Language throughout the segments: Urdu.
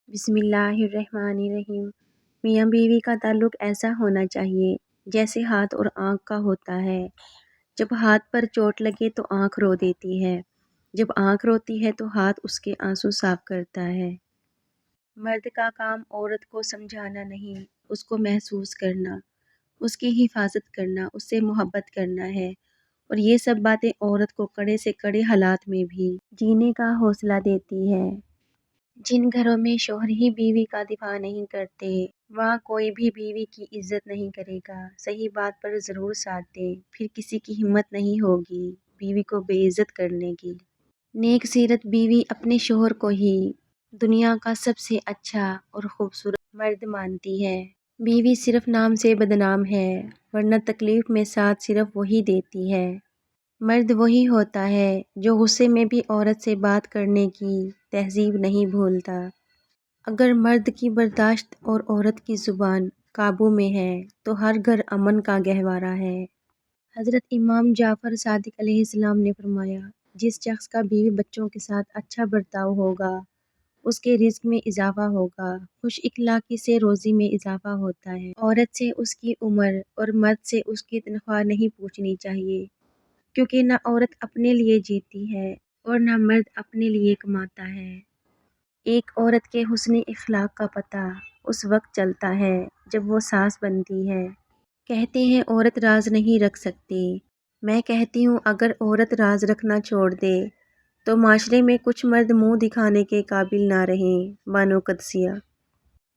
بسم اللہ الرحمن الرحیم۔ میاں بیوی کا تعلق ایسا ہونا چاہیے جیسے ہاتھ اور آنکھ کا ہوتا ہے۔ جب ہاتھ پر چوٹ لگے تو آنکھ رو دیتی ہے، جب آنکھ روتی ہے تو ہاتھ اس کے آنسو صاف کرتا ہے۔ مرد کا کام عورت کو سمجھانا نہیں، اس کو محسوس کرنا، اس کی حفاظت کرنا، اس سے محبت کرنا ہے، اور یہ سب باتیں عورت کو کڑے سے کڑے حالات میں بھی جینے کا حوصلہ دیتی ہے۔ جن گھروں میں شوہر ہی بیوی کا دفاع نہیں کرتے، وہاں کوئی بھی بیوی کی عزت نہیں کرے گا۔ صحیح بات پر ضرور ساتھ دیں، پھر کسی کی ہمت نہیں ہوگی بیوی کو بے عزت کرنے کی۔ نیک سیرت بیوی اپنے شوہر کو ہی دنیا کا سب سے اچھا اور خوبصورت مرد مانتی ہے۔ بیوی صرف نام سے بدنام ہے، ورنہ تکلیف میں ساتھ صرف وہی دیتی ہے۔ مرد وہی ہوتا ہے جو غصے میں بھی عورت سے بات کرنے کی تہذیب نہیں بھولتا۔ اگر مرد کی برداشت اور عورت کی زبان قابو میں ہے تو ہر گھر امن کا گہوارہ ہے۔ حضرت امام جعفر صادق علیہ السلام نے فرمایا، جس شخص کا بیوی بچوں کے ساتھ اچھا برتاؤ ہوگا اس کے رزق میں اضافہ ہوگا، خوش اخلاقی سے روزی میں اضافہ ہوتا ہے۔ عورت سے اس کی عمر اور مرد سے اس کی تنخواہ نہیں پوچھنی چاہیے، کیونکہ نہ عورت اپنے لیے جیتی ہے اور نہ مرد اپنے لیے کماتا ہے۔ ایک عورت کے حسن اخلاق کا پتہ اس وقت چلتا ہے جب وہ ساس بنتی ہے۔ کہتے ہیں عورت راز نہیں رکھ سکتی، میں کہتی ہوں اگر عورت راز رکھنا چھوڑ دے تو معاشرے میں کچھ مرد منہ دکھانے کے قابل نہ رہیں۔ بانو قدسیہ۔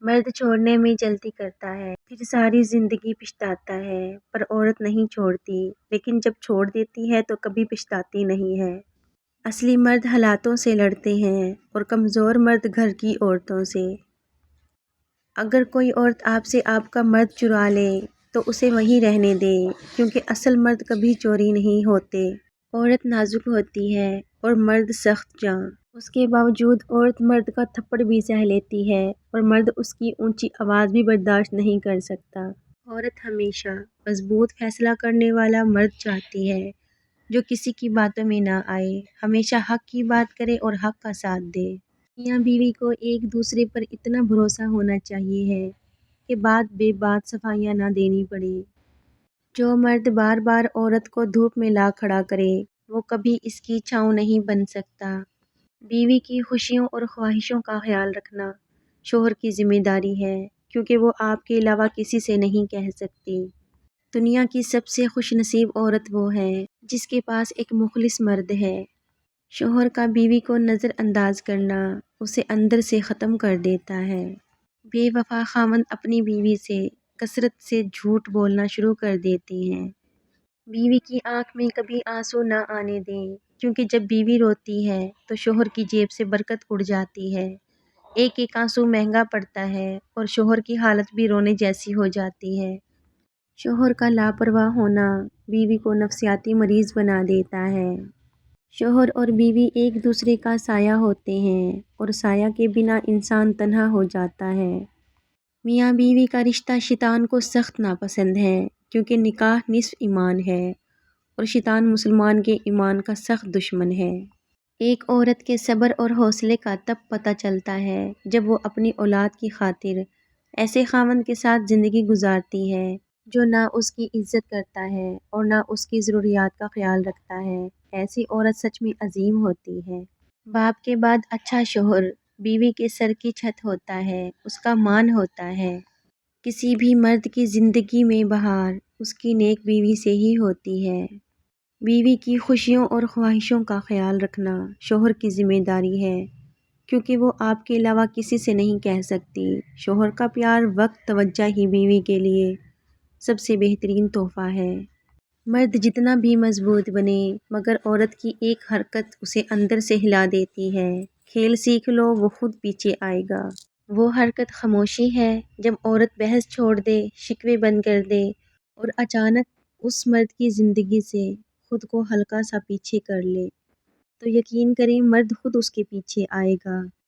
مرد چھوڑنے میں جلدی کرتا ہے، پھر ساری زندگی پچھتاتا ہے، پر عورت نہیں چھوڑتی، لیکن جب چھوڑ دیتی ہے تو کبھی پچھتاتی نہیں ہے۔ اصلی مرد حالاتوں سے لڑتے ہیں اور کمزور مرد گھر کی عورتوں سے۔ اگر کوئی عورت آپ سے آپ کا مرد چرا لے تو اسے وہیں رہنے دیں، کیونکہ اصل مرد کبھی چوری نہیں ہوتے۔ عورت نازک ہوتی ہے اور مرد سخت جاں۔ اس کے باوجود عورت مرد کا تھپڑ بھی سہہ لیتی ہے اور مرد اس کی اونچی آواز بھی برداشت نہیں کر سکتا۔ عورت ہمیشہ مضبوط فیصلہ کرنے والا مرد چاہتی ہے جو کسی کی باتوں میں نہ آئے، ہمیشہ حق کی بات کرے اور حق کا ساتھ دے۔ میاں بیوی کو ایک دوسرے پر اتنا بھروسہ ہونا چاہیے ہے کہ بات بے بات صفائیاں نہ دینی پڑے۔ جو مرد بار بار عورت کو دھوپ میں لا کھڑا کرے وہ کبھی اس کی چھاؤں نہیں بن سکتا۔ بیوی کی خوشیوں اور خواہشوں کا خیال رکھنا شوہر کی ذمہ داری ہے، کیونکہ وہ آپ کے علاوہ کسی سے نہیں کہہ سکتی۔ دنیا کی سب سے خوش نصیب عورت وہ ہے جس کے پاس ایک مخلص مرد ہے۔ شوہر کا بیوی کو نظر انداز کرنا اسے اندر سے ختم کر دیتا ہے۔ بے وفا خاوند اپنی بیوی سے کثرت سے جھوٹ بولنا شروع کر دیتے ہیں۔ بیوی کی آنکھ میں کبھی آنسو نہ آنے دیں، کیونکہ جب بیوی روتی ہے تو شوہر کی جیب سے برکت اڑ جاتی ہے۔ ایک ایک آنسو مہنگا پڑتا ہے اور شوہر کی حالت بھی رونے جیسی ہو جاتی ہے۔ شوہر کا لاپرواہ ہونا بیوی کو نفسیاتی مریض بنا دیتا ہے۔ شوہر اور بیوی ایک دوسرے کا سایہ ہوتے ہیں اور سایہ کے بنا انسان تنہا ہو جاتا ہے۔ میاں بیوی کا رشتہ شیطان کو سخت ناپسند ہے، کیونکہ نکاح نصف ایمان ہے اور شیطان مسلمان کے ایمان کا سخت دشمن ہے۔ ایک عورت کے صبر اور حوصلے کا تب پتہ چلتا ہے جب وہ اپنی اولاد کی خاطر ایسے خاوند کے ساتھ زندگی گزارتی ہے جو نہ اس کی عزت کرتا ہے اور نہ اس کی ضروریات کا خیال رکھتا ہے۔ ایسی عورت سچ میں عظیم ہوتی ہے۔ باپ کے بعد اچھا شوہر بیوی کے سر کی چھت ہوتا ہے، اس کا مان ہوتا ہے۔ کسی بھی مرد کی زندگی میں بہار اس کی نیک بیوی سے ہی ہوتی ہے۔ بیوی کی خوشیوں اور خواہشوں کا خیال رکھنا شوہر کی ذمہ داری ہے، کیونکہ وہ آپ کے علاوہ کسی سے نہیں کہہ سکتی۔ شوہر کا پیار، وقت، توجہ ہی بیوی کے لیے سب سے بہترین تحفہ ہے۔ مرد جتنا بھی مضبوط بنے مگر عورت کی ایک حرکت اسے اندر سے ہلا دیتی ہے۔ کھیل سیکھ لو وہ خود پیچھے آئے گا۔ وہ حرکت خاموشی ہے، جب عورت بحث چھوڑ دے، شکوے بند کر دے اور اچانک اس مرد کی زندگی سے خود کو ہلکا سا پیچھے کر لے، تو یقین کریں مرد خود اس کے پیچھے آئے گا۔